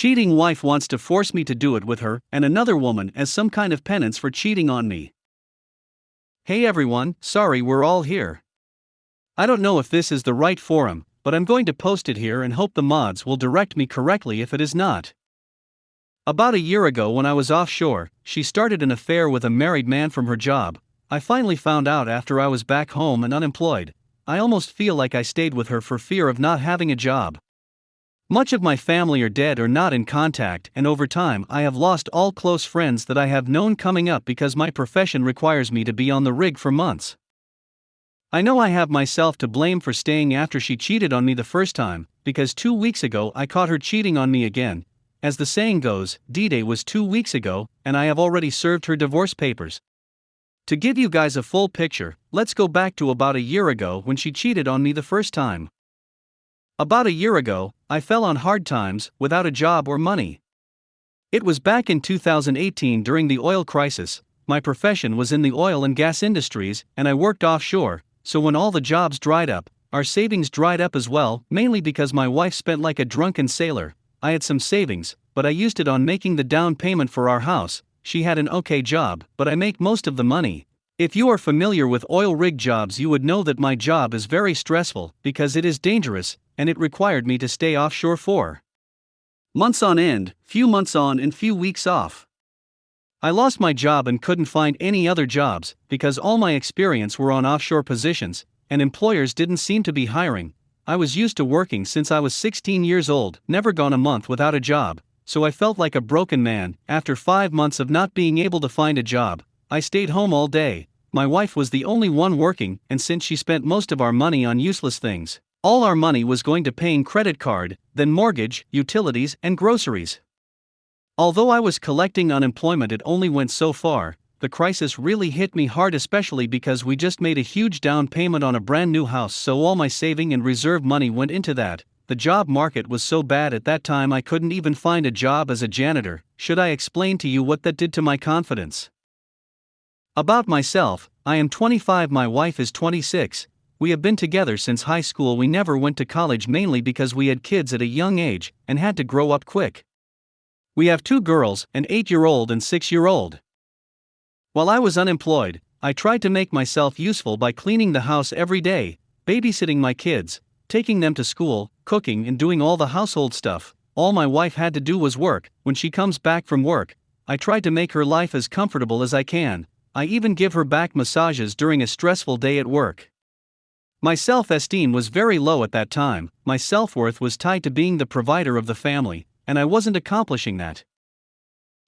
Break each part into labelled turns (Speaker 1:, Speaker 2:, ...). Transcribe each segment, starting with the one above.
Speaker 1: cheating wife wants to force me to do it with her and another woman as some kind of penance for cheating on me. Hey everyone, sorry we're all here. I don't know if this is the right forum, but I'm going to post it here and hope the mods will direct me correctly if it is not. About a year ago when I was offshore, she started an affair with a married man from her job. I finally found out after I was back home and unemployed. I almost feel like I stayed with her for fear of not having a job. Much of my family are dead or not in contact, and over time I have lost all close friends that I have known coming up because my profession requires me to be on the rig for months. I know I have myself to blame for staying after she cheated on me the first time, because 2 weeks ago I caught her cheating on me again. As the saying goes, D-Day was 2 weeks ago, and I have already served her divorce papers. To give you guys a full picture, let's go back to about a year ago when she cheated on me the first time. About a year ago, I fell on hard times, without a job or money. It was back in 2018 during the oil crisis. My profession was in the oil and gas industries, and I worked offshore, so when all the jobs dried up, our savings dried up as well, mainly because my wife spent like a drunken sailor. I had some savings, but I used it on making the down payment for our house. She had an okay job, but I make most of the money. If you are familiar with oil rig jobs, you would know that my job is very stressful because it is dangerous, and it required me to stay offshore for months on end, few months on and few weeks off. I lost my job and couldn't find any other jobs because all my experience were on offshore positions, and employers didn't seem to be hiring. I was used to working since I was 16 years old, never gone a month without a job. So I felt like a broken man. After 5 months of not being able to find a job, I stayed home all day. My wife was the only one working, and since she spent most of our money on useless things, all our money was going to paying credit card, then mortgage, utilities, and groceries. Although I was collecting unemployment, it only went so far. The crisis really hit me hard, especially because we just made a huge down payment on a brand new house, so all my saving and reserve money went into that. The job market was so bad at that time I couldn't even find a job as a janitor. Should I explain to you what that did to my confidence? About myself, I am 25, my wife is 26. We have been together since high school. We never went to college mainly because we had kids at a young age and had to grow up quick. We have 2 girls, an 8-year-old and 6-year-old. While I was unemployed, I tried to make myself useful by cleaning the house every day, babysitting my kids, taking them to school, cooking and doing all the household stuff. All my wife had to do was work. When she comes back from work, I tried to make her life as comfortable as I can. I even give her back massages during a stressful day at work. My self-esteem was very low at that time. My self-worth was tied to being the provider of the family, and I wasn't accomplishing that.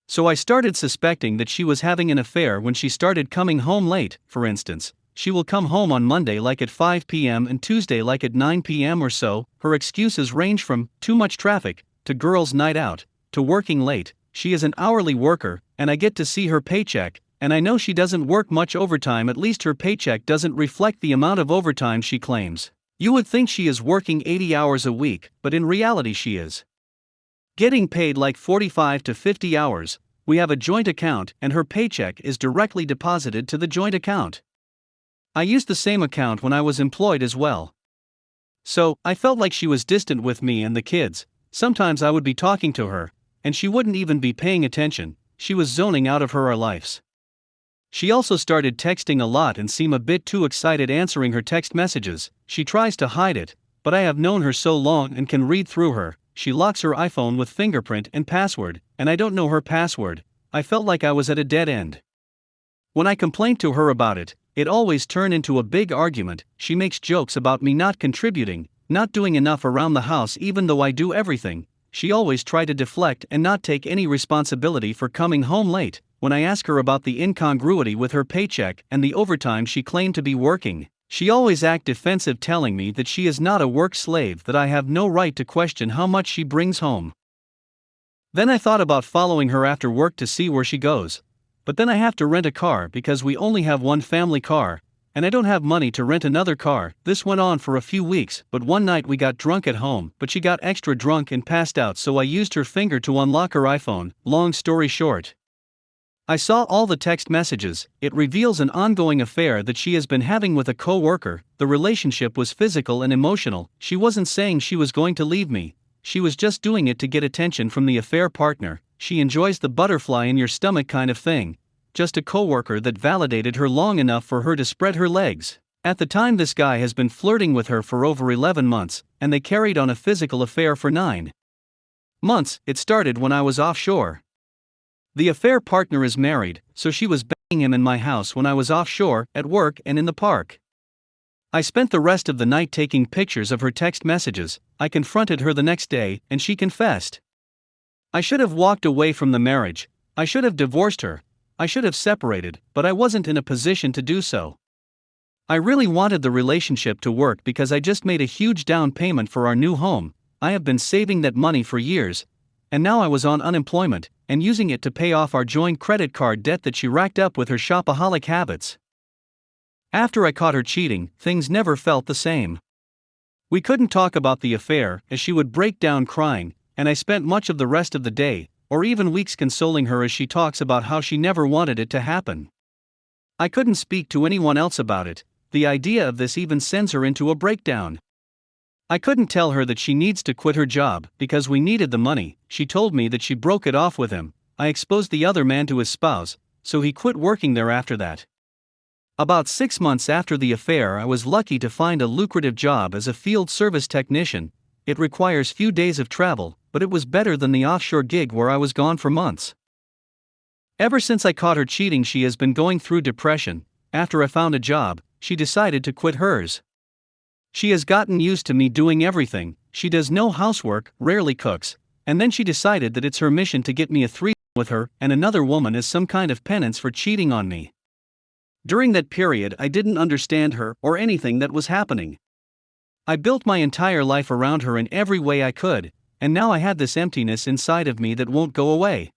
Speaker 1: So I started suspecting that she was having an affair when she started coming home late. For instance, she will come home on Monday like at 5 p.m. and Tuesday like at 9 p.m. or so. Her excuses range from too much traffic, to girls' night out, to working late. She is an hourly worker, and I get to see her paycheck, and I know she doesn't work much overtime. At least her paycheck doesn't reflect the amount of overtime she claims. You would think she is working 80 hours a week, but in reality she is getting paid like 45 to 50 hours. We have a joint account, and her paycheck is directly deposited to the joint account. I used the same account when I was employed as well. So, I felt like she was distant with me and the kids. Sometimes I would be talking to her, and she wouldn't even be paying attention. She was zoning out of her lives. She also started texting a lot and seemed a bit too excited answering her text messages. She tries to hide it, but I have known her so long and can read through her. She locks her iPhone with fingerprint and password, and I don't know her password. I felt like I was at a dead end. When I complained to her about it, it always turned into a big argument. She makes jokes about me not contributing, not doing enough around the house even though I do everything. She always tried to deflect and not take any responsibility for coming home late. When I ask her about the incongruity with her paycheck and the overtime she claimed to be working, she always act defensive, telling me that she is not a work slave, that I have no right to question how much she brings home. Then I thought about following her after work to see where she goes. But then I have to rent a car because we only have one family car, and I don't have money to rent another car. This went on for a few weeks, but one night we got drunk at home, but she got extra drunk and passed out, so I used her finger to unlock her iPhone. Long story short, I saw all the text messages. It reveals an ongoing affair that she has been having with a co-worker. The relationship was physical and emotional. She wasn't saying she was going to leave me. she was just doing it to get attention from the affair partner. She enjoys the butterfly in your stomach kind of thing. Just a coworker that validated her long enough for her to spread her legs. At the time, this guy has been flirting with her for over 11 months, and they carried on a physical affair for 9 months. It started when I was offshore. The affair partner is married, so she was banging him in my house when I was offshore, at work and in the park. I spent the rest of the night taking pictures of her text messages. I confronted her the next day, and she confessed. I should have walked away from the marriage. I should have divorced her. I should have separated, but I wasn't in a position to do so. I really wanted the relationship to work because I just made a huge down payment for our new home. I have been saving that money for years, and now I was on unemployment, and using it to pay off our joint credit card debt that she racked up with her shopaholic habits. After I caught her cheating, things never felt the same. We couldn't talk about the affair, as she would break down crying, and I spent much of the rest of the day, or even weeks, consoling her as she talks about how she never wanted it to happen. I couldn't speak to anyone else about it. The idea of this even sends her into a breakdown. I couldn't tell her that she needs to quit her job because we needed the money. She told me that she broke it off with him. I exposed the other man to his spouse, so he quit working there after that. About 6 months after the affair, I was lucky to find a lucrative job as a field service technician. It requires few days of travel, but it was better than the offshore gig where I was gone for months. Ever since I caught her cheating, she has been going through depression. After I found a job, she decided to quit hers. She has gotten used to me doing everything. She does no housework, rarely cooks, and then she decided that it's her mission to get me a threesome with her and another woman as some kind of penance for cheating on me. During that period, I didn't understand her or anything that was happening. I built my entire life around her in every way I could, and now I had this emptiness inside of me that won't go away.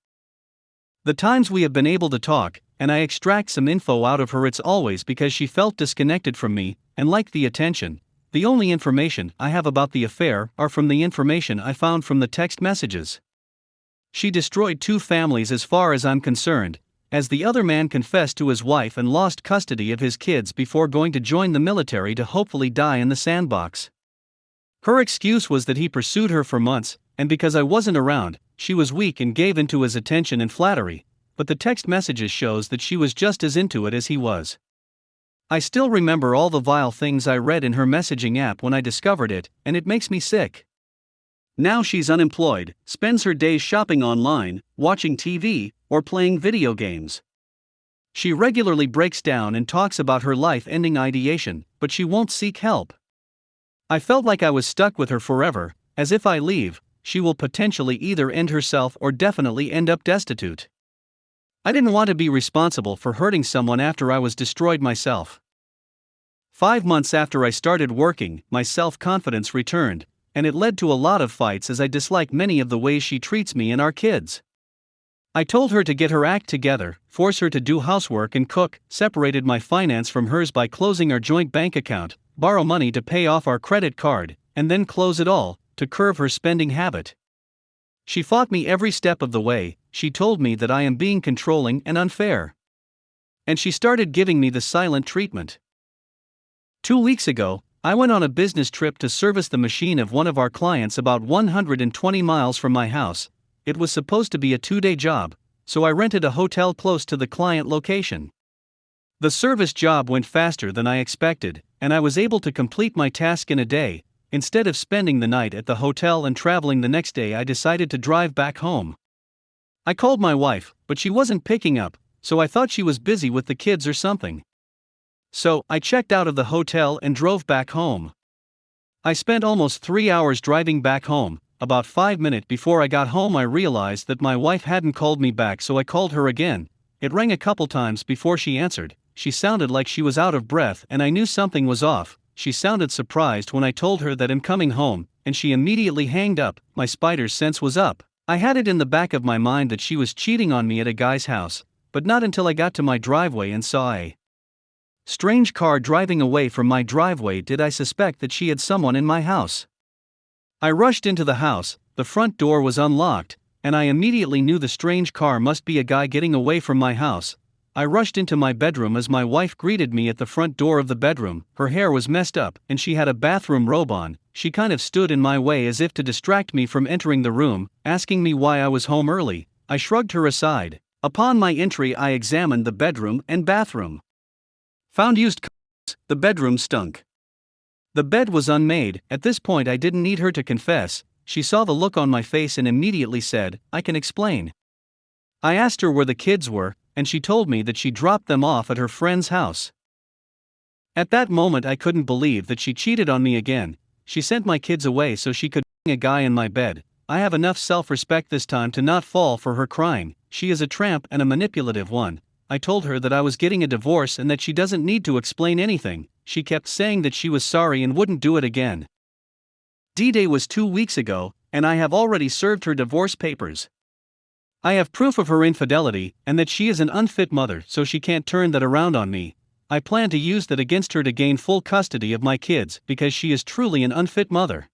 Speaker 1: The times we have been able to talk, and I extract some info out of her, it's always because she felt disconnected from me and liked the attention. The only information I have about the affair are from the information I found from the text messages. She destroyed 2 families as far as I'm concerned, as the other man confessed to his wife and lost custody of his kids before going to join the military to hopefully die in the sandbox. Her excuse was that he pursued her for months, and because I wasn't around, she was weak and gave in to his attention and flattery, but the text messages shows that she was just as into it as he was. I still remember all the vile things I read in her messaging app when I discovered it, and it makes me sick. Now she's unemployed, spends her days shopping online, watching TV, or playing video games. She regularly breaks down and talks about her life-ending ideation, but she won't seek help. I felt like I was stuck with her forever, as if I leave, she will potentially either end herself or definitely end up destitute. I didn't want to be responsible for hurting someone after I was destroyed myself. 5 months after I started working, my self-confidence returned, and it led to a lot of fights as I dislike many of the ways she treats me and our kids. I told her to get her act together, force her to do housework and cook, separated my finance from hers by closing our joint bank account, borrow money to pay off our credit card, and then close it all, to curb her spending habit. She fought me every step of the way. She told me that I am being controlling and unfair. And she started giving me the silent treatment. 2 weeks ago, I went on a business trip to service the machine of one of our clients about 120 miles from my house. It was supposed to be a 2-day job, so I rented a hotel close to the client location. The service job went faster than I expected, and I was able to complete my task in a day. Instead of spending the night at the hotel and traveling the next day, I decided to drive back home. I called my wife, but she wasn't picking up, so I thought she was busy with the kids or something. So, I checked out of the hotel and drove back home. I spent almost 3 hours driving back home. About 5 minutes before I got home, I realized that my wife hadn't called me back, so I called her again. It rang a couple times before she answered. She sounded like she was out of breath, and I knew something was off. She sounded surprised when I told her that I'm coming home, and she immediately hanged up. My spider's sense was up. I had it in the back of my mind that she was cheating on me at a guy's house, but not until I got to my driveway and saw a strange car driving away from my driveway did I suspect that she had someone in my house. I rushed into the house. The front door was unlocked, and I immediately knew the strange car must be a guy getting away from my house. I rushed into my bedroom as my wife greeted me at the front door of the bedroom. Her hair was messed up and she had a bathroom robe on. She kind of stood in my way as if to distract me from entering the room, asking me why I was home early. I shrugged her aside. Upon my entry, I examined the bedroom and bathroom. Found used clothes. The bedroom stunk. The bed was unmade. At this point, I didn't need her to confess. She saw the look on my face and immediately said, "I can explain." I asked her where the kids were, and she told me that she dropped them off at her friend's house. At that moment, I couldn't believe that she cheated on me again. She sent my kids away so she could bang a guy in my bed. I have enough self-respect this time to not fall for her crying. She is a tramp and a manipulative one. I told her that I was getting a divorce and that she doesn't need to explain anything. She kept saying that she was sorry and wouldn't do it again. D-Day was 2 weeks ago, and I have already served her divorce papers. I have proof of her infidelity and that she is an unfit mother, so she can't turn that around on me. I plan to use that against her to gain full custody of my kids because she is truly an unfit mother.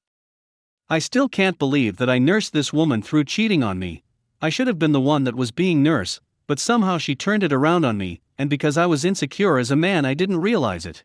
Speaker 1: I still can't believe that I nursed this woman through cheating on me. I should have been the one that was being nursed, but somehow she turned it around on me, and because I was insecure as a man, I didn't realize it.